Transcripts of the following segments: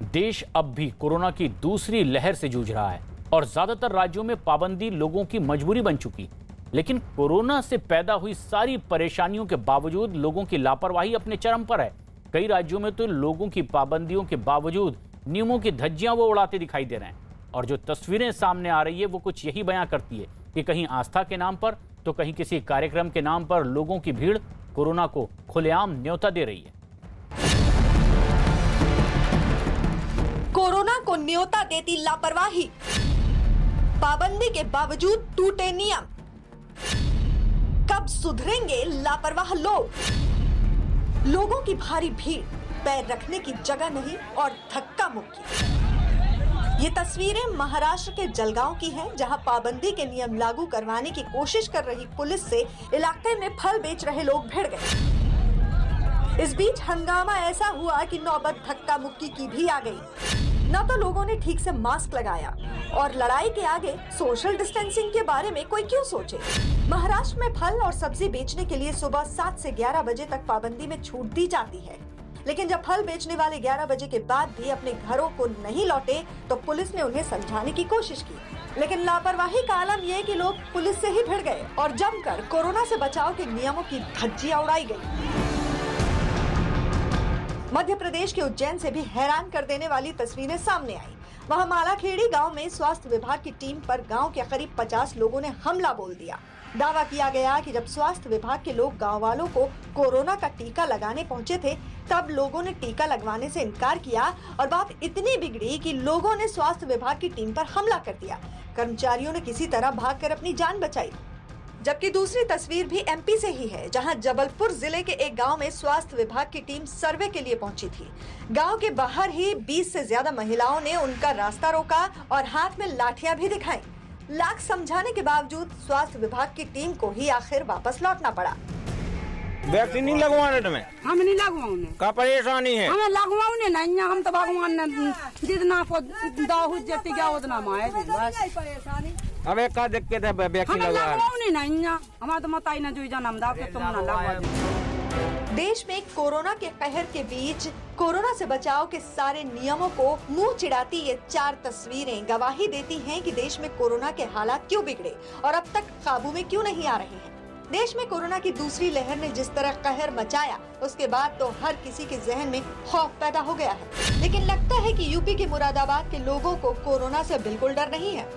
देश अब भी कोरोना की दूसरी लहर से जूझ रहा है और ज्यादातर राज्यों में पाबंदी लोगों की मजबूरी बन चुकी। लेकिन कोरोना से पैदा हुई सारी परेशानियों के बावजूद लोगों की लापरवाही अपने चरम पर है। कई राज्यों में तो लोगों की पाबंदियों के बावजूद नियमों की धज्जियां वो उड़ाते दिखाई दे रहे हैं और जो तस्वीरें सामने आ रही है वो कुछ यही बयां करती है कि कहीं आस्था के नाम पर तो कहीं किसी कार्यक्रम के नाम पर लोगों की भीड़ कोरोना को खुलेआम न्योता दे रही है। कोरोना को न्योता देती लापरवाही, पाबंदी के बावजूद टूटे नियम। कब सुधरेंगे लापरवाह लोग? लोगों की भारी भीड़, पैर रखने की जगह नहीं और धक्का मुक्की। ये तस्वीरें महाराष्ट्र के जलगांव की हैं, जहां पाबंदी के नियम लागू करवाने की कोशिश कर रही पुलिस से इलाके में फल बेच रहे लोग भिड़ गए। इस बीच हंगामा ऐसा हुआ कि नौबत धक्का मुक्की की भी आ गई। न तो लोगों ने ठीक से मास्क लगाया और लड़ाई के आगे सोशल डिस्टेंसिंग के बारे में कोई क्यों सोचे। महाराष्ट्र में फल और सब्जी बेचने के लिए सुबह 7 से 11 बजे तक पाबंदी में छूट दी जाती है, लेकिन जब फल बेचने वाले 11 बजे के बाद भी अपने घरों को नहीं लौटे तो पुलिस ने उन्हें समझाने की कोशिश की। लेकिन लापरवाही का आलम यह कि लोग पुलिस से ही भिड़ गए और जमकर कोरोना से बचाव के नियमों की धज्जियां उड़ाई गई। मध्य प्रदेश के उज्जैन से भी हैरान कर देने वाली तस्वीरें सामने आई। वहां मालाखेड़ी गांव में स्वास्थ्य विभाग की टीम पर गांव के करीब 50 लोगों ने हमला बोल दिया। दावा किया गया कि जब स्वास्थ्य विभाग के लोग गांव वालों को कोरोना का टीका लगाने पहुंचे थे, तब लोगों ने टीका लगवाने से इनकार किया और बात इतनी बिगड़ी कि लोगों ने स्वास्थ्य विभाग की टीम पर हमला कर दिया। कर्मचारियों ने किसी तरह भागकर अपनी जान बचाई। जबकि दूसरी तस्वीर भी एमपी से ही है, जहां जबलपुर जिले के एक गांव में स्वास्थ्य विभाग की टीम सर्वे के लिए पहुंची थी। गांव के बाहर ही 20 से ज्यादा महिलाओं ने उनका रास्ता रोका और हाथ में लाठियां भी दिखाई। लाख समझाने के बावजूद स्वास्थ्य विभाग की टीम को ही आखिर वापस लौटना पड़ा। वैक्सीन नहीं लगवाने तुम्हें? हम नहीं लगवाने का परेशानी है? हमें लगवाने नहीं, हम तो भगवान ने जितना को दाऊद जति गया उतना माए बस। अब एक का दिक्कत है वैक्सीन लगवाने नहीं, हमारा तो मत आई ना जो जन्म दाव के तुम ना लगवा। देश में कोरोना के कहर के बीच कोरोना से बचाव के सारे नियमों को मुंह चिढ़ाती ये 4 तस्वीरें गवाही देती हैं कि देश में कोरोना के हालात क्यों बिगड़े और अब तक काबू में क्यों नहीं आ रहे हैं। देश में कोरोना की दूसरी लहर ने जिस तरह कहर मचाया, उसके बाद तो हर किसी के जहन में खौफ पैदा हो गया है। लेकिन लगता है कि यूपी के मुरादाबाद के लोगों को कोरोना से बिल्कुल डर नहीं है।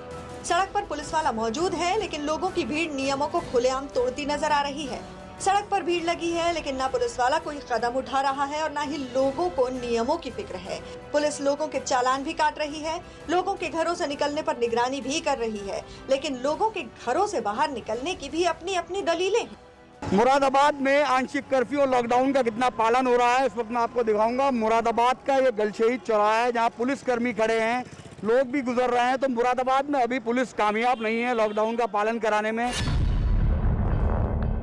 सड़क पर पुलिस वाला मौजूद है, लेकिन लोगों की भीड़ नियमों को खुलेआम तोड़ती नजर आ रही है। सड़क पर भीड़ लगी है, लेकिन ना पुलिस वाला कोई कदम उठा रहा है और ना ही लोगों को नियमों की फिक्र है। पुलिस लोगों के चालान भी काट रही है, लोगों के घरों से निकलने पर निगरानी भी कर रही है, लेकिन लोगों के घरों से बाहर निकलने की भी अपनी अपनी दलीलें हैं। मुरादाबाद में आंशिक कर्फ्यू और लॉकडाउन का कितना पालन हो रहा है इस वक्त मैं आपको दिखाऊंगा। मुरादाबाद का ये गलशहीद चौराहा है, जहाँ पुलिसकर्मी खड़े हैं, लोग भी गुजर रहे हैं। तो मुरादाबाद में अभी पुलिस कामयाब नहीं है लॉकडाउन का पालन कराने में।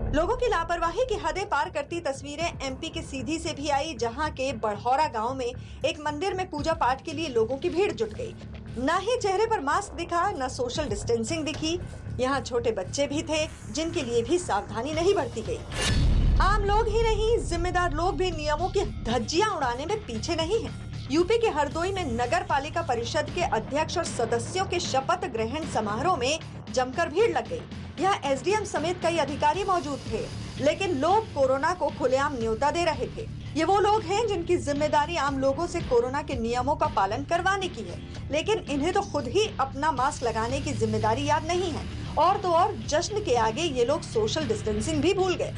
लोगों की लापरवाही की हदें पार करती तस्वीरें एमपी के सीधी से भी आई, जहां के बड़हौरा गांव में एक मंदिर में पूजा पाठ के लिए लोगों की भीड़ जुट गई। न ही चेहरे पर मास्क दिखा, न सोशल डिस्टेंसिंग दिखी। यहाँ छोटे बच्चे भी थे, जिनके लिए भी सावधानी नहीं बरती गई। आम लोग ही नहीं, जिम्मेदार लोग भी नियमों की धज्जियां उड़ाने में पीछे नहीं है। यूपी के हरदोई में नगर पालिका परिषद के अध्यक्ष और सदस्यों के शपथ ग्रहण समारोह में जमकर भीड़ लग गई। यहाँ एसडीएम समेत कई अधिकारी मौजूद थे, लेकिन लोग कोरोना को खुलेआम न्योता दे रहे थे। ये वो लोग हैं जिनकी जिम्मेदारी आम लोगों से कोरोना के नियमों का पालन करवाने की है, लेकिन इन्हें तो खुद ही अपना मास्क लगाने की जिम्मेदारी याद नहीं है। और तो और जश्न के आगे ये लोग सोशल डिस्टेंसिंग भी भूल गए।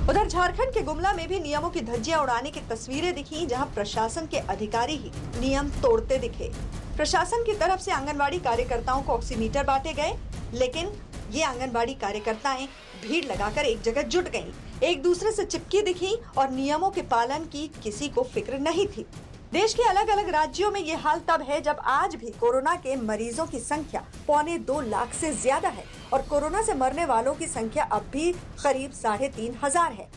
उधर झारखंड के गुमला में भी नियमों की धज्जियां उड़ाने की तस्वीरें दिखी, जहां प्रशासन के अधिकारी ही नियम तोड़ते दिखे। प्रशासन की तरफ से आंगनवाड़ी कार्यकर्ताओं को ऑक्सीमीटर बांटे गए, लेकिन ये आंगनवाड़ी कार्यकर्ताएं भीड़ लगाकर एक जगह जुट गईं, एक दूसरे से चिपकी दिखी और नियमों के पालन की किसी को फिक्र नहीं थी। देश के अलग अलग राज्यों में ये हाल तब है जब आज भी कोरोना के मरीजों की संख्या 1.25 लाख से ज्यादा है और कोरोना से मरने वालों की संख्या अब भी करीब 3,500 है।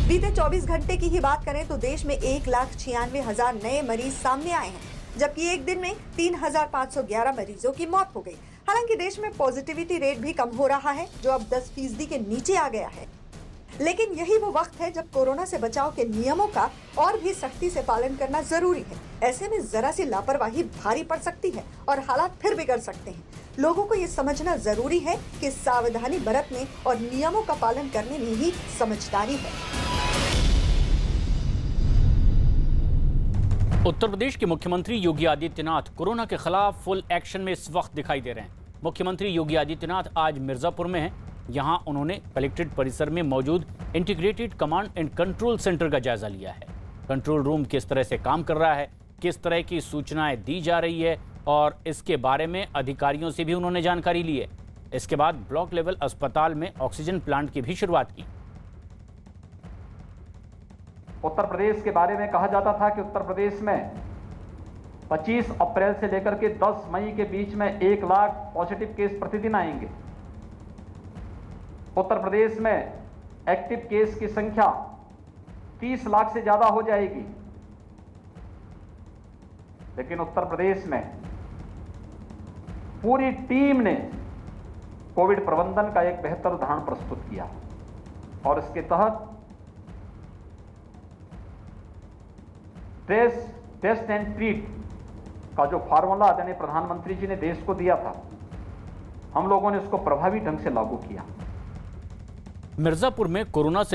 बीते 24 घंटे की ही बात करें तो देश में 1,96,000 नए मरीज सामने आए हैं, जबकि एक दिन में 3,511 मरीजों की मौत हो गई। हालांकि देश में पॉजिटिविटी रेट भी कम हो रहा है, जो अब 10% के नीचे आ गया है। लेकिन यही वो वक्त है जब कोरोना से बचाव के नियमों का और भी सख्ती से पालन करना जरूरी है। ऐसे में जरा सी लापरवाही भारी पड़ सकती है और हालात फिर बिगड़ सकते हैं। लोगों को ये समझना जरूरी है कि सावधानी बरतने और नियमों का पालन करने में ही समझदारी है। उत्तर प्रदेश के मुख्यमंत्री योगी आदित्यनाथ कोरोना के खिलाफ फुल एक्शन में इस वक्त दिखाई दे रहे हैं। मुख्यमंत्री योगी आदित्यनाथ आज मिर्जापुर में हैं। यहां उन्होंने कलेक्ट्रेट परिसर में मौजूद integrated command and control centre का जायजा लिया है। कंट्रोल रूम किस तरह से काम कर रहा है, किस तरह की सूचनाएं दी जा रही है और इसके बारे में अधिकारियों से भी उन्होंने जानकारी ली है। इसके बाद ब्लॉक लेवल अस्पताल में ऑक्सीजन प्लांट की भी शुरुआत की। उत्तर प्रदेश के बारे में कहा जाता था कि उत्तर प्रदेश में 25 अप्रैल से लेकर के 10 मई के बीच में 1 लाख पॉजिटिव केस प्रतिदिन आएंगे। उत्तर प्रदेश में एक्टिव केस की संख्या 30 लाख से ज्यादा हो जाएगी। लेकिन उत्तर प्रदेश में पूरी टीम ने कोविड प्रबंधन का एक बेहतर उदाहरण प्रस्तुत किया और इसके तहत टेस्ट एंड ट्रीट का जो फार्मूला आदरणीय प्रधानमंत्री जी ने देश को दिया था, हम लोगों ने उसको प्रभावी ढंग से लागू किया। मिर्जापुर में कोरोना से